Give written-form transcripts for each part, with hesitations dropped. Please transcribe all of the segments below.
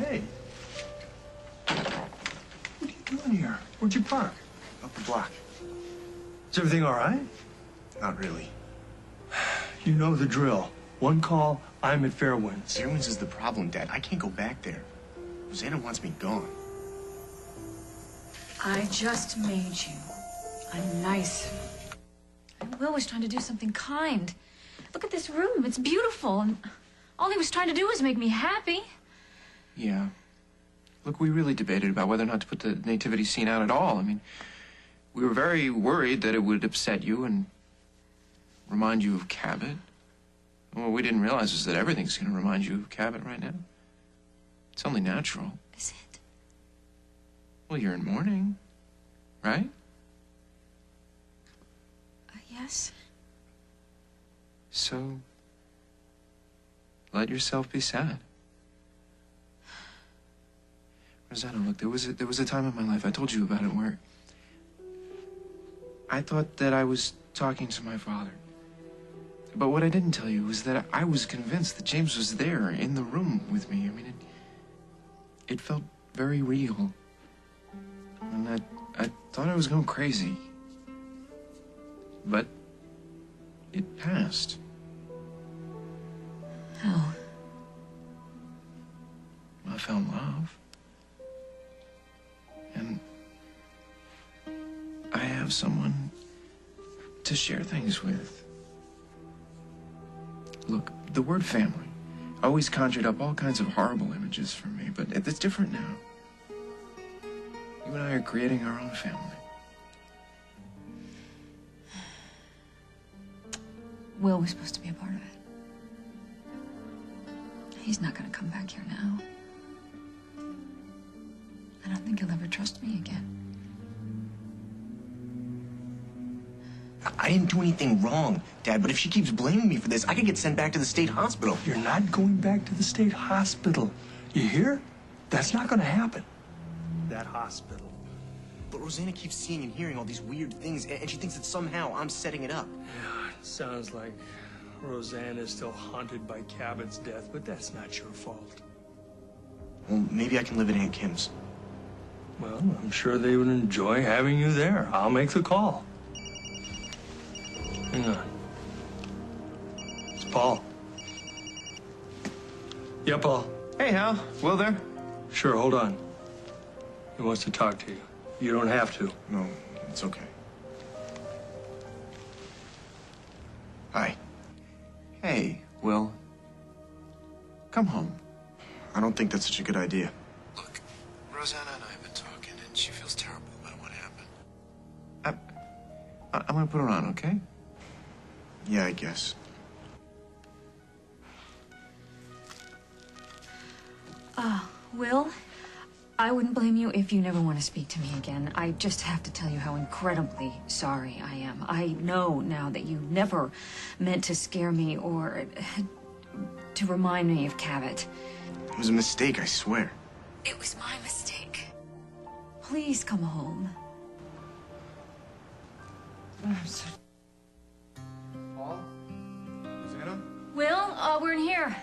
Hey. What are you doing here? Where'd you park? Up the block. Is everything all right? Not really. You know the drill. One call, I'm at Fairwinds. Fairwinds is the problem, Dad. I can't go back there. Rosanna wants me gone. I just made you a nice. Will was trying to do something kind. Look at this room. It's beautiful. And all he was trying to do was make me happy. Yeah. Look, we really debated about whether or not to put the nativity scene out at all. I mean, we were very worried that it would upset you and remind you of Cabot. What we didn't realize is that everything's going to remind you of Cabot right now. It's only natural. Is it? Well, you're in mourning, right? Yes. So, let yourself be sad. Rosanna, look, there was a time in my life, I told you about it, where I thought that I was talking to my father. But what I didn't tell you was that I was convinced that James was there in the room with me. I mean, it felt very real. And I thought I was going crazy. But it passed. How? I found love. And I have someone to share things with. Look, the word family always conjured up all kinds of horrible images for me, but it's different now. You and I are creating our own family. Will was supposed to be a part of it. He's not going to come back here now. I don't think he'll ever trust me again. I didn't do anything wrong, Dad, but if she keeps blaming me for this, I could get sent back to the state hospital. You're not going back to the state hospital. You hear? That's not going to happen. That hospital. But Rosanna keeps seeing and hearing all these weird things, and she thinks that somehow I'm setting it up. Yeah, it sounds like Rosanna's still haunted by Cabot's death, but that's not your fault. Well, maybe I can live at Aunt Kim's. Well, I'm sure they would enjoy having you there. I'll make the call. Hang on. It's Paul. Yeah, Paul. Hey, Hal. Will there? Sure, hold on. He wants to talk to you. You don't have to. No, it's okay. Hi. Hey, Will. Come home. I don't think that's such a good idea. Look, Rosanna and I have been talking, and she feels terrible about what happened. I'm gonna put her on, okay? Yeah, I guess. Will, I wouldn't blame you if you never want to speak to me again. I just have to tell you how incredibly sorry I am. I know now that you never meant to scare me or to remind me of Cabot. It was a mistake, I swear. It was my mistake. Please come home. I'm so... Paul? Rosanna? Will, we're in here.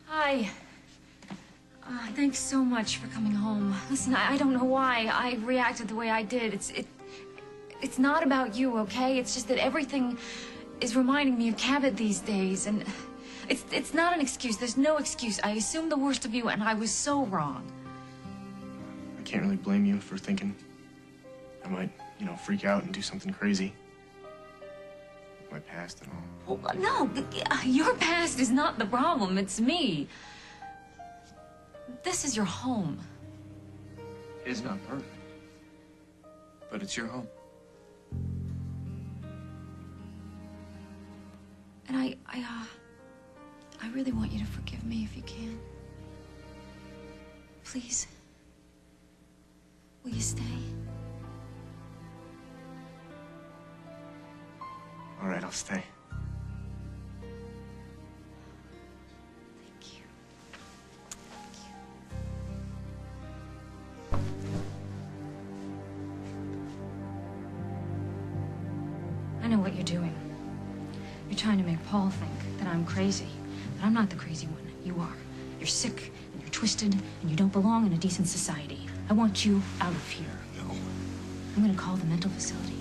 Hi. Thanks so much for coming home. Listen, I don't know why I reacted the way I did. It's not about you, okay? It's just that everything is reminding me of Cabot these days, and it's not an excuse. There's no excuse. I assumed the worst of you, and I was so wrong. I can't really blame you for thinking I might, freak out and do something crazy. My past and all. Well, no, your past is not the problem. It's me. This is your home. It's not perfect, but it's your home. And I really want you to forgive me if you can. Please. Will you stay? All right, I'll stay. Thank you. I know what you're doing. You're trying to make Paul think that I'm crazy. But I'm not the crazy one. You are. You're sick, and you're twisted, and you don't belong in a decent society. I want you out of here. No. I'm gonna call the mental facility.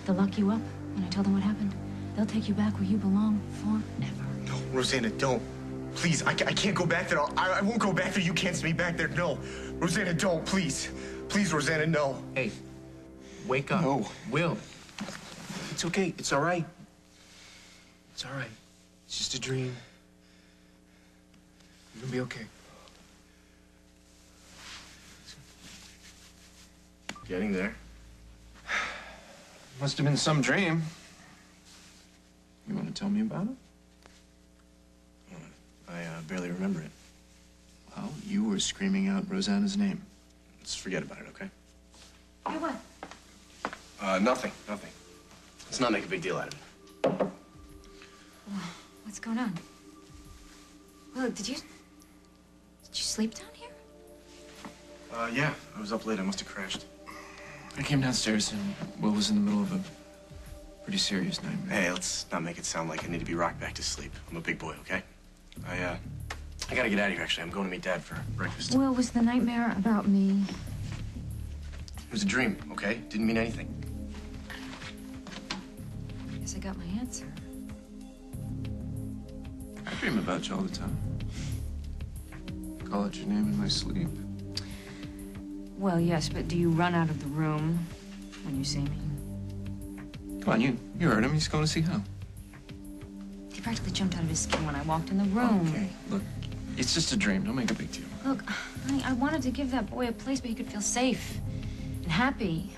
They'll lock you up when I tell them what happened. They'll take you back where you belong forever. No, Rosanna, don't. Please, I can't go back there. I won't go back there. You can't send me back there. No. Rosanna, don't, please. Please, Rosanna, no. Hey, wake up. No. Will. It's okay. It's all right. It's all right. It's just a dream. You're gonna be okay. Getting there. Must have been some dream. You want to tell me about it? I barely remember it. Well, you were screaming out Rosanna's name. Let's forget about it, okay? Hey, what? Nothing. Let's not make a big deal out of it. What's going on? Well, did you sleep down here? Yeah. I was up late. I must have crashed. I came downstairs and Will was in the middle of a pretty serious nightmare. Hey, let's not make it sound like I need to be rocked back to sleep. I'm a big boy, okay? I gotta get out of here, actually. I'm going to meet Dad for breakfast. Well, was the nightmare about me? It was a dream, okay? Didn't mean anything. Guess I got my answer. I dream about you all the time. Call out your name in my sleep. Well, yes, but do you run out of the room when you see me? Come on, you heard him. He's going to see Hal. He practically jumped out of his skin when I walked in the room. Okay, look, it's just a dream. Don't make a big deal. Look, honey, I wanted to give that boy a place where he could feel safe and happy.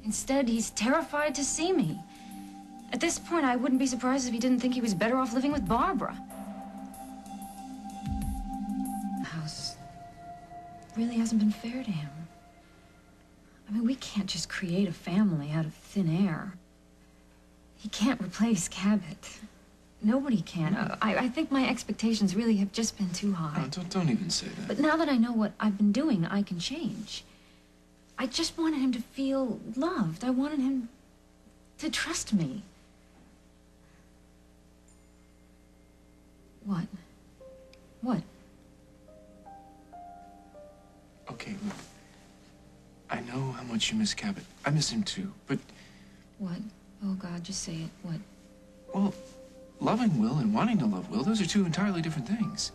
Instead, he's terrified to see me. At this point, I wouldn't be surprised if he didn't think he was better off living with Barbara. The house really hasn't been fair to him. I mean, we can't just create a family out of thin air. He can't replace Cabot. Nobody can. I think my expectations really have just been too high. No, don't even say that. But now that I know what I've been doing, I can change. I just wanted him to feel loved. I wanted him to trust me. What? What? Okay, look. I know how much you miss Cabot. I miss him too, but... What? Oh, God, just say it. What? Well, loving Will and wanting to love Will, those are two entirely different things.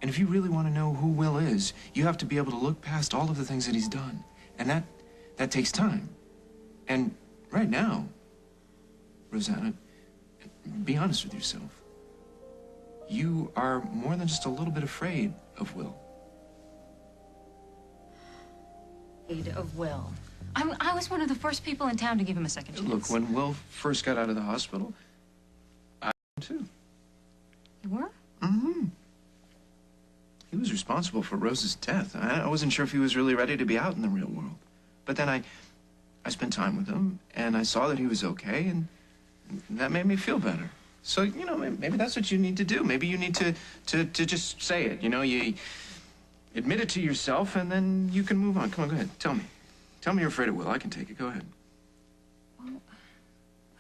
And if you really want to know who Will is, you have to be able to look past all of the things that he's done. And that takes time. And right now, Rosanna, be honest with yourself. You are more than just a little bit afraid of Will. Of Will. I was one of the first people in town to give him a second chance. Look, when Will first got out of the hospital, I too. You were? Mm-hmm. He was responsible for Rose's death. I wasn't sure if he was really ready to be out in the real world. But then I spent time with him, and I saw that he was okay, and that made me feel better. So, you know, maybe that's what you need to do. Maybe you need to just say it. You know, you admit it to yourself, and then you can move on. Come on, go ahead. Tell me. Tell me you're afraid of Will. I can take it. Go ahead. Well,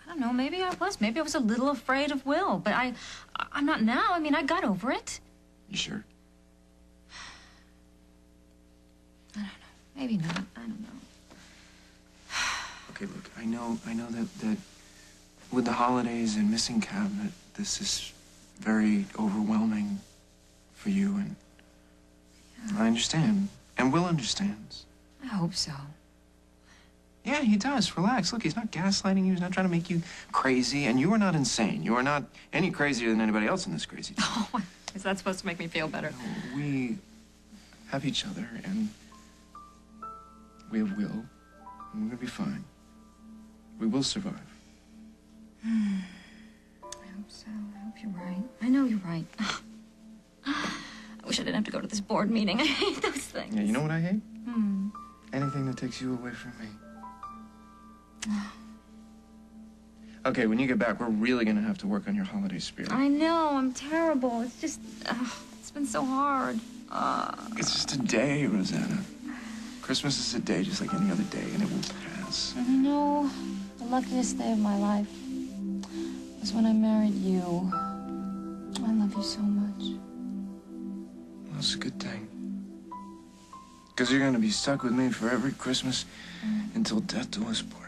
I don't know. Maybe I was. Maybe I was a little afraid of Will, but I'm not now. I mean, I got over it. You sure? I don't know. Maybe not. I don't know. Okay, look, I know that with the holidays and missing Cabot, this is very overwhelming for you, and I understand. And Will understands. I hope so. Yeah, he does. Relax. Look, he's not gaslighting you. He's not trying to make you crazy. And you are not insane. You are not any crazier than anybody else in this crazy town. Oh, is that supposed to make me feel better? No, we have each other, and we have Will, and we're gonna be fine. We will survive. I hope so. I hope you're right. I know you're right. I wish I didn't have to go to this board meeting. I hate those things. Yeah, you know what I hate? Anything that takes you away from me. Okay, when you get back, we're really gonna have to work on your holiday spirit. I know, I'm terrible. It's just, it's been so hard. It's just a day, Rosanna. Christmas is a day just like any other day, and it will pass. And you know, the luckiest day of my life was when I married you. I love you so much. That's a good thing. Because you're gonna be stuck with me for every Christmas until death do us part.